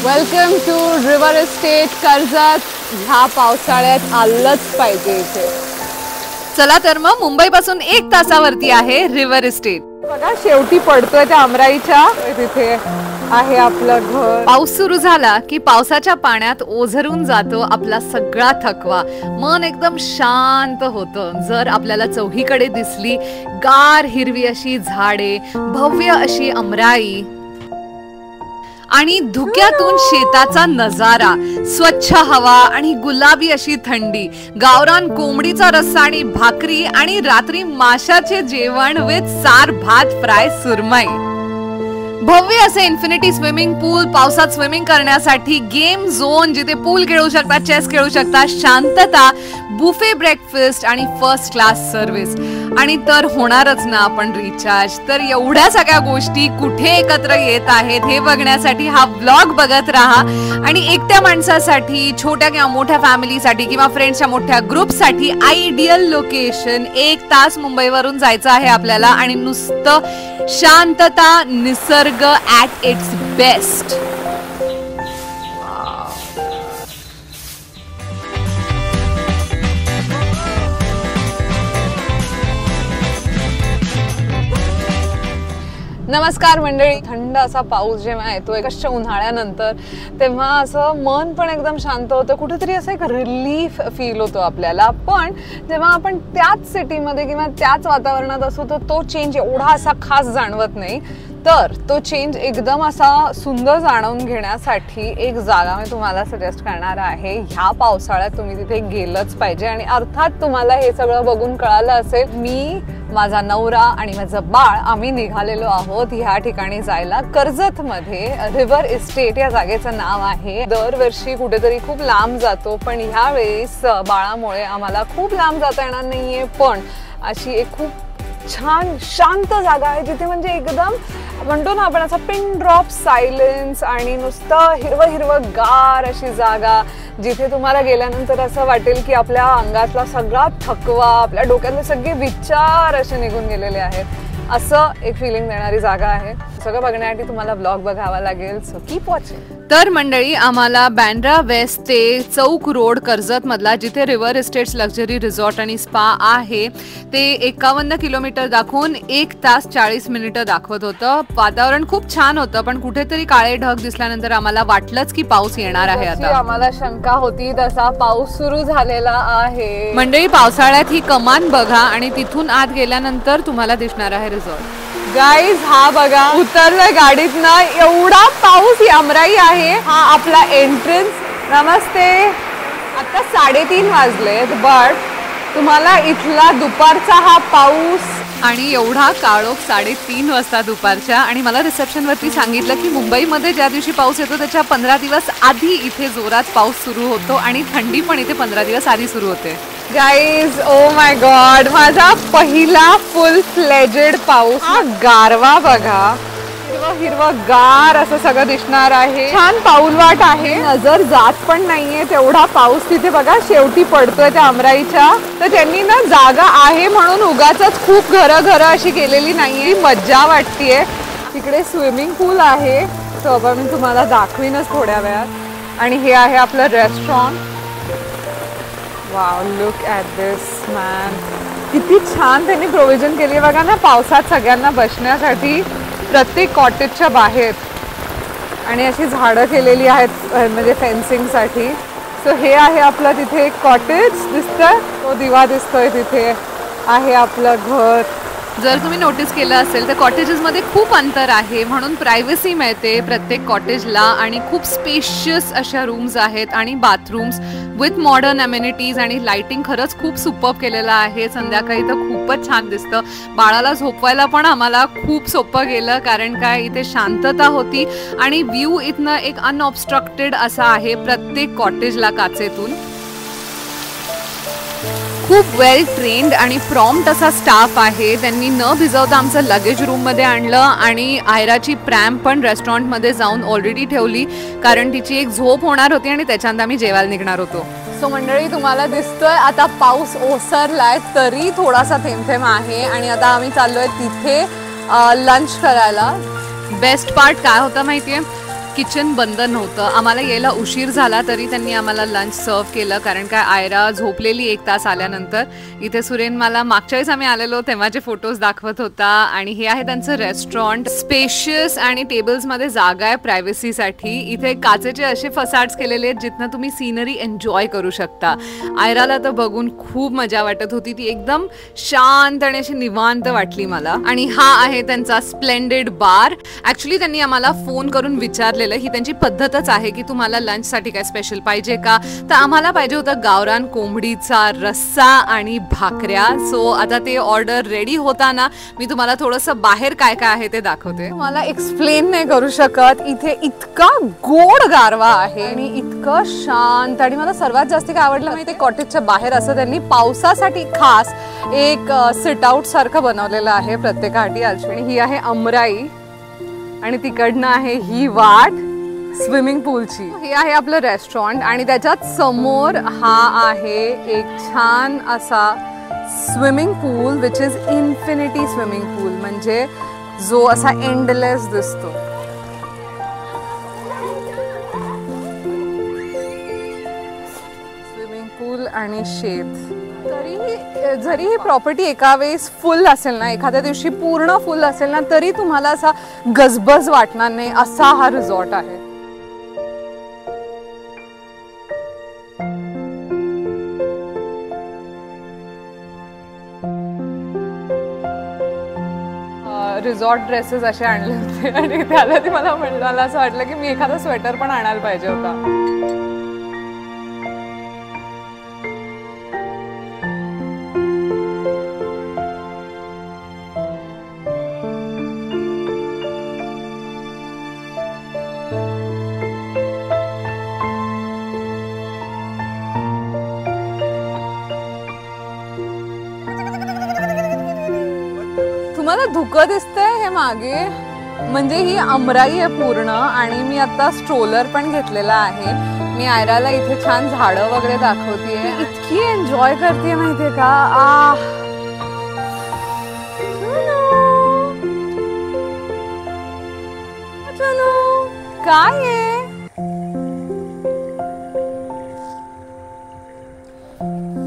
Welcome to river estate Karjat. ह्या पावसाळ्यात आलंच पाहिजे इथे. चला तर मग मुंबईपासून 1 तासावरती आहे रिव्हर इस्टेट. बघा शेवटी पडतोय त्या अमराईच्या तिथे आहे आपलं घर. पाऊस सुरू झाला की पावसाच्या पाण्यात ओझरून जातो आपला सगळा थकवा. मन एकदम शांत होतं जर आपल्याला चौहीकडे दिसली गार हिरवी अशी झाडे, भव्य अशी अमराई आणि धुक्यातून शेताचा नजारा, स्वच्छ हवा आणि गुलाबी अशी थंडी, गावरान कोंबडीचा रस्सा आणि भाकरी आणि रात्री माशाचे जेवण विथ सार भात फ्राय सुरमई. भव्य असे इन्फिनिटी स्विमिंग पूल, पावसात स्विमिंग करण्यासाठी गेम झोन जिथे पूल खेळू शकता, चेस खेळू शकता, शांतता, बुफे ब्रेकफास्ट आणि फर्स्ट क्लास सर्व्हिस. आणि तर होणारच ना आपण रिचार्ज. तर एवढ्या सगळ्या गोष्टी कुठे एकत्र येत आहेत हे बघण्यासाठी हा व्लॉग बघत राहा. आणि एकट्या माणसासाठी, छोट्या किंवा मोठ्या फॅमिलीसाठी किंवा फ्रेंड्सच्या मोठ्या ग्रुपसाठी आयडियल लोकेशन. 1 तास मुंबईवरून जायचं आहे आपल्याला आणि नुसतं शांतता, निसर्ग ॲट इट्स बेस्ट. नमस्कार मंडळी. थंड असा पाऊस जेव्हा येतो कशा उन्हाळ्यानंतर, तेव्हा असं मन पण एकदम शांत होतं, कुठेतरी असं एक रिलीफ फील होतो आपल्याला. पण जेव्हा आपण त्याच सिटीमध्ये किंवा त्याच वातावरणात असू तर तो चेंज एवढा असा खास जाणवत नाही. तर तो चेंज एकदम असा सुंदर जाणवून घेण्यासाठी एक जागा मी तुम्हाला सजेस्ट करणार आहे. ह्या पावसाळ्यात तुम्ही तिथे गेलंच पाहिजे. आणि अर्थात तुम्हाला हे सगळं बघून कळालं असेल, मी, माझा नवरा आणि माझं बाळ आम्ही निघालेलो आहोत ह्या ठिकाणी जायला. कर्जतमध्ये रिव्हर इस्टेट या जागेचं नाव आहे. दरवर्षी कुठेतरी खूप लांब जातो, पण ह्या वेळेस बाळामुळे आम्हाला खूप लांब जाता येणार नाहीये. पण अशी एक खूप छान शांत जागा आहे जिथे म्हणजे एकदम म्हणतो ना आपण असं पिन ड्रॉप सायलेन्स आणि नुसतं हिरवं हिरवं गार अशी जागा, जिथे तुम्हाला गेल्यानंतर असं वाटेल की आपल्या अंगातला सगळा थकवा, आपल्या डोक्यातले सगळे विचार असे निघून गेलेले आहेत, असं एक फिलिंग देणारी जागा आहे. सगळं बघण्यासाठी तुम्हाला ब्लॉग बघावा लागेल. So keep watching. तर मंडळी, आम्हाला बँड्रा वेस्ट ते चौक रोड कर्जत मधला जिथे रिव्हर इस्टेट्स लक्झरी रिसॉर्ट आणि स्पा आहे ते 51 किलोमीटर दाखवून 1 तास 40 मिनिटं दाखवत होतं. वातावरण खूप छान होतं, पण कुठेतरी काळे ढग दिसल्यानंतर आम्हाला वाटलंच की पाऊस येणार आहे. आता आम्हाला शंका होती तसा पाऊस सुरू झालेला आहे. मंडळी, पावसाळ्यात ही कमान बघा आणि तिथून आत गेल्यानंतर तुम्हाला दिसणार आहे रिसॉर्ट. गाईज हा बघा, उतरलोय गाडीतनं, एवढा पाऊस. ही अमराई आहे, हा आपला एंट्रन्स. नमस्ते. आता 3:30 वाजलेत, बट तुम्हाला इथला दुपारचा हा पाऊस आणि एवढा काळोख 3:30 वाजता दुपारच्या. आणि मला रिसेप्शनवरती सांगितलं की मुंबईमध्ये ज्या दिवशी पाऊस येतो त्याच्या 15 दिवस आधी इथे जोरात पाऊस सुरू होतो आणि थंडी पण इथे 15 दिवस आधी सुरू होते. गाईज, ओ माय गॉड, माझा पहिला फुल फ्लेजेड पाऊस. हा गारवा बघा, हिरवं गार असं सगळं दिसणार आहे. छान पाऊलवाट आहे, नजर जात पण नाहीये तेवढा पाऊस तिथे बघा शेवटी पडतोय त्या अमराईच्या. तर त्यांनी ना जागा आहे म्हणून उगाचच खूप घरं अशी केलेली नाहीये, मज्जा वाटतेय. तिकडे स्विमिंग पूल आहे, तो आपण मी तुम्हाला दाखवीनच थोड्या वेळात. आणि हे आहे आपलं restaurant. Wow, look at this man. किती छान त्यांनी प्रोव्हिजन केली आहे बघा ना पावसात सगळ्यांना बसण्यासाठी प्रत्येक कॉटेजच्या बाहेर. आणि अशी झाडं केलेली आहेत म्हणजे फेन्सिंगसाठी. सो हे आहे आपलं तिथे एक कॉटेज दिसतंय, तो दिवा दिसतोय, तिथे आहे आपलं घर. जर तुम्ही नोटीस केलं असेल तर कॉटेजेसमध्ये खूप अंतर आहे म्हणून प्रायव्हसी मिळते प्रत्येक कॉटेजला. आणि खूप स्पेशियस अशा रूम्स आहेत आणि बाथरूम्स विथ मॉडर्न अमेनिटीज आणि लाइटिंग खरंच खूप सुपर्ब केलेलं आहे. संध्याकाळी तर खूपच छान दिसतं. बाळाला झोपवायला पण आम्हाला खूप सोपं गेलं, कारण काय इथे शांतता होती आणि व्ह्यू इथनं एक अनऑब्स्ट्रक्टेड असा आहे प्रत्येक कॉटेजला काचेतून. खूप वेल ट्रेन्ड आणि प्रॉम्प्ट असा स्टाफ आहे. त्यांनी न भिजवता आमचं लगेज रूममध्ये आणलं आणि आयराची प्रॅम्प पण रेस्टॉरंटमध्ये जाऊन ऑलरेडी ठेवली, कारण तिची एक झोप होणार होती आणि त्याच्यानंतर आम्ही जेवायला निघणार होतो. सो मंडळी, तुम्हाला दिसतोय आता पाऊस ओसरलाय तरी थोडासा थेंब आहे आणि आता आम्ही चाललोय तिथे लंच करायला. बेस्ट पार्ट काय होतं माहितीये, किचन बंद नव्हतं. आम्हाला यायला उशीर झाला तरी त्यांनी आम्हाला लंच सर्व केलं, कारण काय आयरा झोपलेली 1 तास आल्यानंतर. इथे सुरेन मला मागच्या वेळेस आम्ही आलेलो तेव्हाचे फोटोज दाखवत होता. आणि हे आहे त्यांचं रेस्टॉरंट. स्पेशियस आणि टेबल्समध्ये जागा आहे प्रायव्हसीसाठी. इथे काचेचे असे फसाड्स केलेले आहेत जिथनं तुम्ही सीनरी एन्जॉय करू शकता. आयराला तर बघून खूप मजा वाटत होती. ती एकदम शांत आणि अशी निवांत वाटली मला. आणि हा आहे त्यांचा स्प्लेंडेड बार. ऍक्च्युली त्यांनी आम्हाला फोन करून विचारलेलं, ही त्यांची पद्धतच आहे की तुम्हाला लंचसाठी काय स्पेशल पाहिजे का. तर आम्हाला पाहिजे होतं गावरान कोंबडीचा रस्सा आणि भाकऱ्या. सो आता ते ऑर्डर रेडी होताना मी तुम्हाला थोडंसं बाहेर काय काय आहे ते दाखवते. मला एक्सप्लेन नाही करू शकत. इथे इतका गोड गारवा आहे आणि इतकं शांत. आणि मला सर्वात जास्त काय आवडलं माहिती, कॉटेजच्या बाहेर असं त्यांनी पावसासाठी खास एक सिट आउट सारखं बनवलेलं आहे प्रत्येकासाठी. आणि ही आहे अमराई आणि तिकडनं आहे ही वाट स्विमिंग पूलची. हे आहे आपलं रेस्टॉरंट आणि त्याच्यात समोर हा आहे एक छान असा swimming pool which is infinity swimming pool, म्हणजे जो असा एंडलेस दिसतो. स्विमिंग पूल आणि शेत. जरी ही प्रॉपर्टी एका वेळेस फुल असेल ना, एखाद्या दिवशी पूर्ण फुल असेल ना, तरी तुम्हाला असा गजबज वाटणार नाही असा हा रिसॉर्ट आहे. रिसॉर्ट ड्रेसेस असे आणले होते आणि त्याला ती मला म्हणाला असं वाटलं की मी एखादा स्वेटर पण आणायला पाहिजे होता. तुम्हाला धुकं दिसतंय हे मागे, म्हणजे ही अमराई आहे पूर्ण. आणि मी आता स्ट्रोलर पण घेतलेला आहे. मी आयराला इथे छान झाडं वगैरे दाखवतेय. इतकी एन्जॉय करते माहितीये का. काय आहे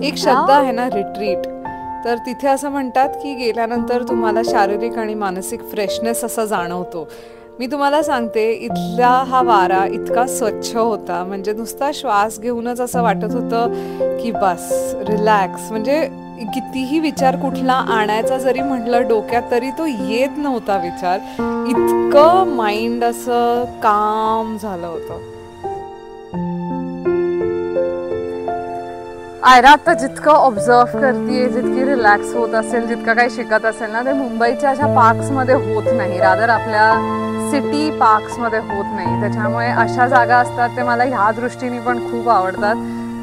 एक शब्द आहे ना, रिट्रीट. तर तिथे असं म्हणतात की गेल्यानंतर तुम्हाला शारीरिक आणि मानसिक फ्रेशनेस असा जाणवतो. मी तुम्हाला सांगते, इथला हा वारा इतका स्वच्छ होता, म्हणजे नुसता श्वास घेऊनच असं वाटत होतं की बस रिलॅक्स. म्हणजे कितीही विचार कुठला आणायचा जरी म्हटलं डोक्यात तरी तो येत नव्हता विचार. इतकं माइंड असं काम झालं होतं. आयरा आता जितकं ऑब्झर्व करते, जितकी रिलॅक्स होत असेल, जितकं काही शिकत असेल ना, ते मुंबईच्या अशा पार्क्समध्ये होत नाही. रादर आपल्या सिटी पार्क्समध्ये होत नाही. त्याच्यामुळे अशा जागा असतात ते मला ह्या दृष्टीने पण खूप आवडतात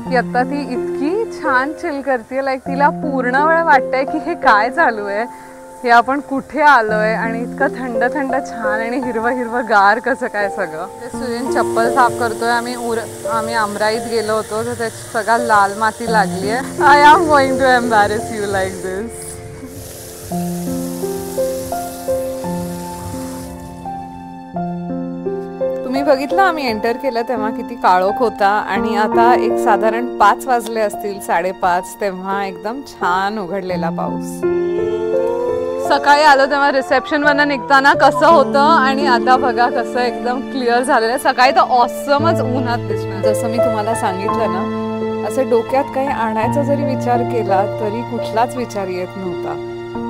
की आता ती इतकी छान चिल करते. लाईक तिला पूर्ण वेळ वाटतंय की हे काय चालू आहे, हे आपण कुठे आलोय. आणि इतकं थंड थंड छान आणि हिरवं हिरवं गार कसं काय सगळं. सुरेन चप्पल साफ करतोय. आम्ही अमराईत गेलो होतो तर त्याची सगळं लाल माती लागली आहे. I am going to embarrass you like this. तुम्ही बघितलं आम्ही एंटर केलं तेव्हा किती काळोख होता आणि आता एक साधारण 5 वाजले असतील, 5:30, तेव्हा एकदम छान उघडलेला पाऊस. सकाळी आलो तेव्हा रिसेप्शनवरनं निघताना कसं होतं आणि आता बघा कसं एकदम क्लिअर झालेलं. सकाळी तर ऑसमच उन्हात दिसणार. जसं मी तुम्हाला सांगितलं ना, असं डोक्यात काही आणायचा जरी विचार केला तरी कुठलाच विचार येत नव्हता.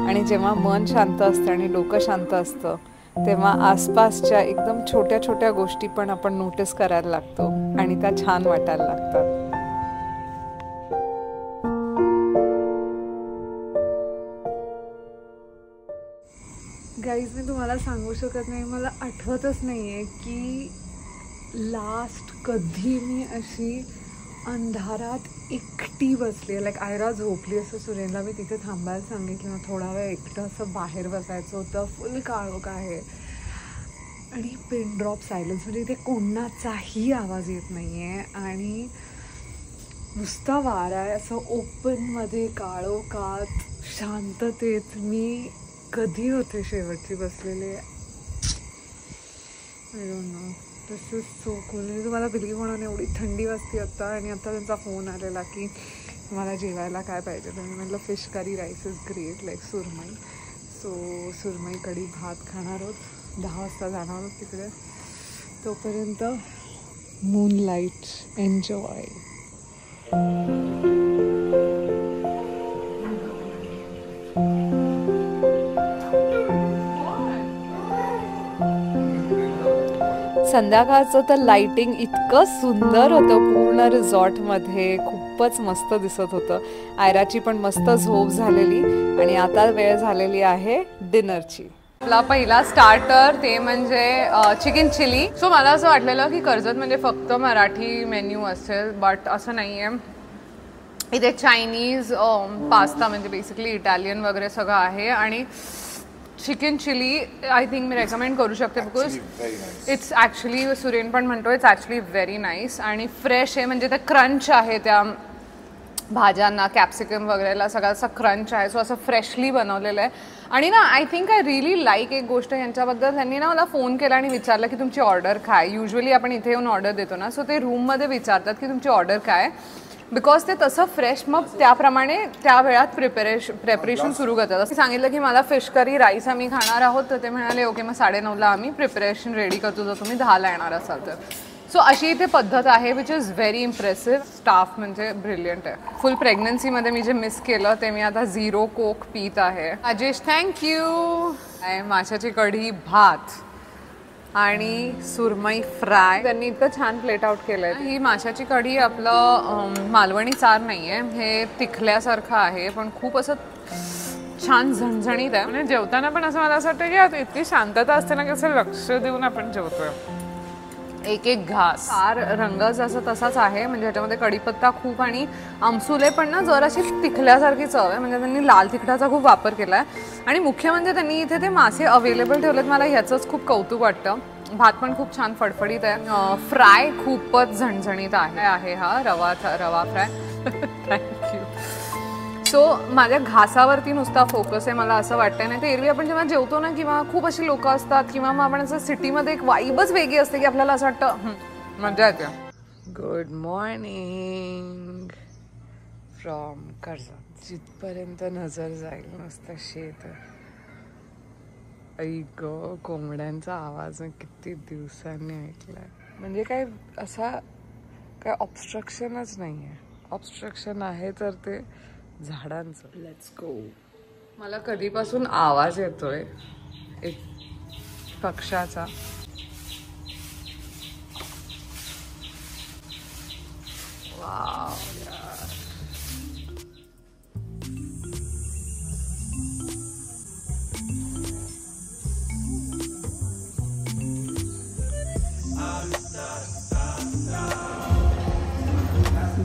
आणि जेव्हा मन शांत असतं आणि डोकं शांत असतं तेव्हा आसपासच्या एकदम छोट्या छोट्या गोष्टी पण आपण नोटीस करायला लागतो आणि त्या छान वाटायला लागतात. गाईज, मी तुम्हाला सांगू शकत नाही, मला आठवतच नाहीये की लास्ट कधी मी अशी अंधारात एकटी बसली आहे. लाईक आयरा झोपली असं सुरेनला मी तिथे थांबायला सांगितलं, थोडा वेळ एकटं असं बाहेर बसायचं होतं. फुल काळोख आहे आणि पिन ड्रॉप सायलन्स, म्हणजे इथे कोणाचाही आवाज येत नाही आहे आणि नुसता वारा आहे. असं ओपनमध्ये काळोखात शांततेत मी कधी होते शेवटची बसलेले, I don't know. This is so cool. म्हणजे तुम्हाला बिलीव्ह म्हणून एवढी थंडी वाजती आता आणि आता त्यांचा फोन आलेला की मला जेवायला काय पाहिजे. तर मी म्हटलं fish curry rice is great, like surmai. So सुरमई कढी भात खाणार आहोत. 10 वाजता जाणार आहोत तिकडे. तोपर्यंत मूनलाईट एन्जॉय. संध्याकाळचं तर लाइटिंग इतकं सुंदर होतं पूर्ण रिसॉर्टमध्ये, खूपच मस्त दिसत होतं. आयराची पण मस्त झोप झालेली आणि आता वेळ झालेली आहे डिनरची. आपला पहिला स्टार्टर ते म्हणजे चिकन चिली. सो मला असं वाटलेलं की कर्जत म्हणजे फक्त मराठी मेन्यू असेल, बट असं नाही आहे. इथे चायनीज पास्ता म्हणजे बेसिकली इटालियन वगैरे सगळं आहे. आणि चिकन चिली आय थिंक मी रेकमेंड करू शकते बिकॉज इट्स ॲक्च्युली, सुरेन पण म्हणतो इट्स ॲक्च्युली व्हेरी नाईस आणि फ्रेश आहे. म्हणजे ते क्रंच आहे त्या भाज्यांना, कॅप्सिकम वगैरेला सगळा असा क्रंच आहे. सो असं फ्रेशली बनवलेलं आहे. आणि ना I think I really like एक गोष्ट यांच्याबद्दल, त्यांनी ना मला फोन केला आणि विचारलं की तुमची ऑर्डर काय. युजली आपण इथे येऊन ऑर्डर देतो ना, सो ते रूममध्ये विचारतात की तुमची ऑर्डर काय, बिकॉज ते तसं फ्रेश मग त्याप्रमाणे त्या वेळात प्रिपरेशन सुरू करतात. सांगितलं की मला फिश करी राईस आम्ही खाणार आहोत, तर ते म्हणाले ओके मग 9:30ला आम्ही प्रिपरेशन रेडी करतो जर तुम्ही 10ला येणार असाल तर. सो अशी इथे पद्धत आहे which is very impressive. Staff म्हणजे ब्रिलियंट आहे. फुल प्रेग्नन्सीमध्ये मी जे मिस केलं ते मी आता 0 कोक पीत आहे. राजेश थँक्यू. माशाची कढी, भात आणि सुरमई फ्राय. त्यांनी इतकं छान प्लेट आउट केलंय. ही माशाची कढी आपलं मालवणी चार नाही आहे, हे तिखल्यासारखं आहे पण खूप असं छान झणझणीत आहे. म्हणजे जेवताना पण असं मला असं वाटतं की आता इतकी शांतता असते ना की असं लक्ष देऊन आपण जेवतोय. एक एक घास. चार रंग जसं तसाच आहे, म्हणजे ह्याच्यामध्ये कढीपत्ता खूप आणि आमसुले पण ना जराशी तिखल्यासारखी चव आहे. म्हणजे त्यांनी लाल तिखटाचा खूप वापर केला आहे. आणि मुख्य म्हणजे त्यांनी इथे ते मासे अवेलेबल ठेवलेत, मला ह्याचंच खूप कौतुक वाटतं. भात पण खूप छान फडफडीत आहे. फ्राय खूपच झणझणीत आहे हा रवा फ्राय. थँक्यू. सो माझ्या घासावरती नुसता फोकस आहे मला असं वाटतंय. नाही तर एरवी आपण जेव्हा जेवतो ना किंवा खूप अशी लोक असतात किंवा मग आपण असं सिटीमध्ये एक वाईबच वेगळी असते की आपल्याला असं वाटतं मजा येते. Good morning from Karjat. जिथपर्यंत नजर जाईल नुसतं शेत. ऐक कोंबड्यांचा आवाज मी किती दिवसांनी ऐकलाय. म्हणजे काय असा काय ऑब्स्ट्रक्शनच नाही आहे. ऑब्स्ट्रक्शन आहे तर ते झाडांचं. Let's go. मला कधीपासून आवाज येतोय एक पक्षाचा. Wow.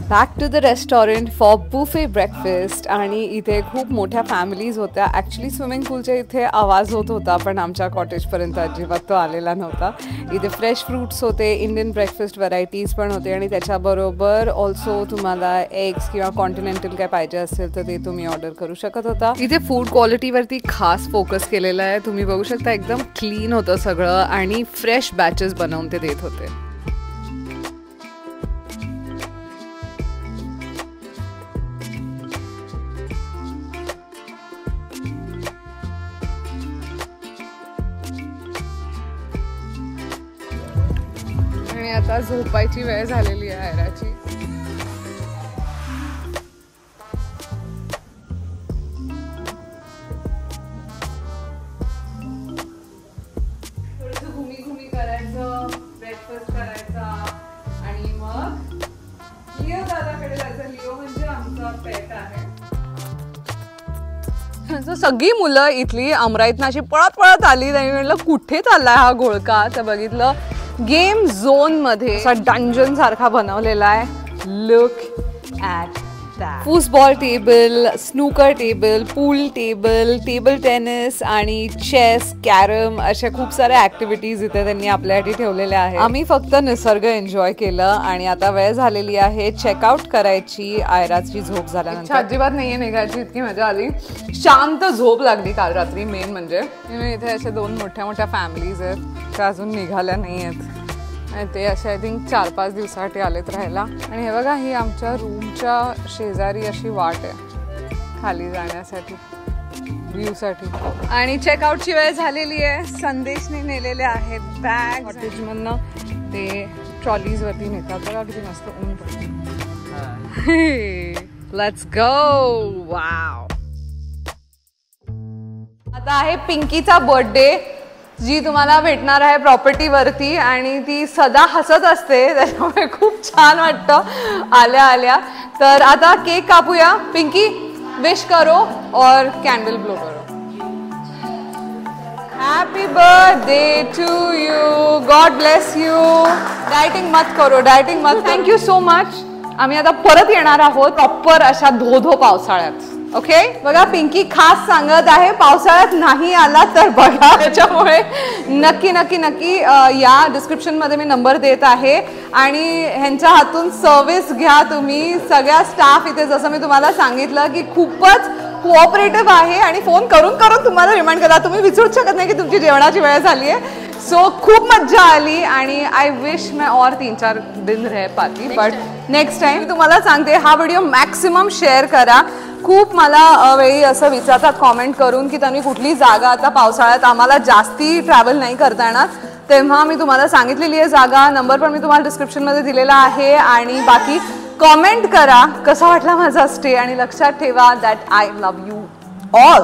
Back to the restaurant for buffet breakfast. आणि इथे खूप मोठ्या फॅमिलीज होत्या. ॲक्च्युली स्विमिंग पूलच्या इथे आवाज होत होता पण आमच्या कॉटेजपर्यंत अजिबात तो आलेला नव्हता. इथे फ्रेश फ्रूट्स होते, इंडियन ब्रेकफास्ट व्हरायटीज पण होते आणि त्याच्याबरोबर ऑल्सो तुम्हाला एग्स किंवा कॉन्टिनेंटल काय पाहिजे असेल तर ते तुम्ही ऑर्डर करू शकत होता. इथे फूड क्वालिटीवरती खास फोकस केलेला आहे. तुम्ही बघू शकता एकदम क्लीन होतं सगळं आणि फ्रेश बॅचेस बनवून ते देत होते. आता झोपायची वेळ झालेली आहे आयराची. थोडंसं घुमी करायचं, ब्रेकफास्ट करायचा आणि मग लिओ दादाकडे जायचं. लिओ म्हणजे आमचा पेट आहे. सगळी मुलं इथली अमराईतनं अशी पळत पळत आली. त्यांनी म्हटलं कुठे चाललाय हा घोळका. तर बघितलं गेम झोन मध्ये असा डंजन सारखा बनवलेला आहे. Look at that. Football table, snooker table, pool table, table tennis आणि चेस, कॅरम अशा खूप साऱ्या ऍक्टिव्हिटीज इथे त्यांनी आपल्यासाठी ठेवलेल्या आहेत. आम्ही फक्त निसर्ग एन्जॉय केलं आणि आता वेळ झालेली आहे चेकआउट करायची. आयराची झोप झाल्यानंतर अजिबात नाहीये निघायची, इतकी मजा आली. शांत झोप लागली काल रात्री. मेन म्हणजे इथे अशा 2 मोठ्या मोठ्या फॅमिलीज आहेत त्या अजून निघाल्या नाही आहेत आणि ते असे आय थिंक 4-5 दिवसासाठी आलेत राहायला. आणि हे बघा, ही आमच्या रूमच्या शेजारी अशी वाट आहे खाली जाण्यासाठी, व्ह्यूसाठी. आणि चेकआउटची वेळ झालेली आहे. संदेशने नेलेले आहेत बॅग कॉटेजमधनं, ते ट्रॉलीजवरती नेतात. बघा किती मस्त ऊन पडतं. Let's go. वाव. आता आहे पिंकीचा बर्थडे, जी तुम्हाला भेटणार आहे प्रॉपर्टीवरती. आणि ती सदा हसत असते, त्याच्यामुळे खूप छान वाटतं आल्या आल्या. तर आता केक कापूया. पिंकी, विश करो और कैंडल ब्लो करो. Happy birthday to you. God bless you. Dieting मत करो, डायटिंग मत. Thank you so much. आम्ही आता परत येणार आहोत प्रॉपर अशा धो पावसाळ्यात. ओके. बघा, पिंकी खास सांगत आहे पावसाळ्यात नाही आला तर बघा. त्याच्यामुळे नक्की नक्की नक्की या डिस्क्रिप्शनमध्ये मी नंबर देत आहे आणि ह्यांच्या हातून सर्व्हिस घ्या तुम्ही. सगळ्या स्टाफ इथे, जसं मी तुम्हाला सांगितलं की खूपच कोऑपरेटिव्ह आहे आणि फोन करून करून तुम्हाला रिमाइंड करा. तुम्ही विचारूच शकत नाही की तुमची जेवणाची वेळ झाली आहे. सो खूप मज्जा आली आणि आय विश मैं और 3-4 दिन रह पाती. बट नेक्स्ट टाइम तुम्हाला सांगते, हा व्हिडिओ मॅक्सिमम शेअर करा. खूप मला वेळी असं विचारतात कॉमेंट करून की त्यांनी कुठली जागा आता पावसाळ्यात आम्हाला जास्ती ट्रॅव्हल नाही करता येणार. तेव्हा मी तुम्हाला सांगितलेली आहे जागा. नंबर पण मी तुम्हाला डिस्क्रिप्शनमध्ये दिलेला आहे. आणि बाकी कॉमेंट करा कसा वाटला माझा स्टे. आणि लक्षात ठेवा that I love you all.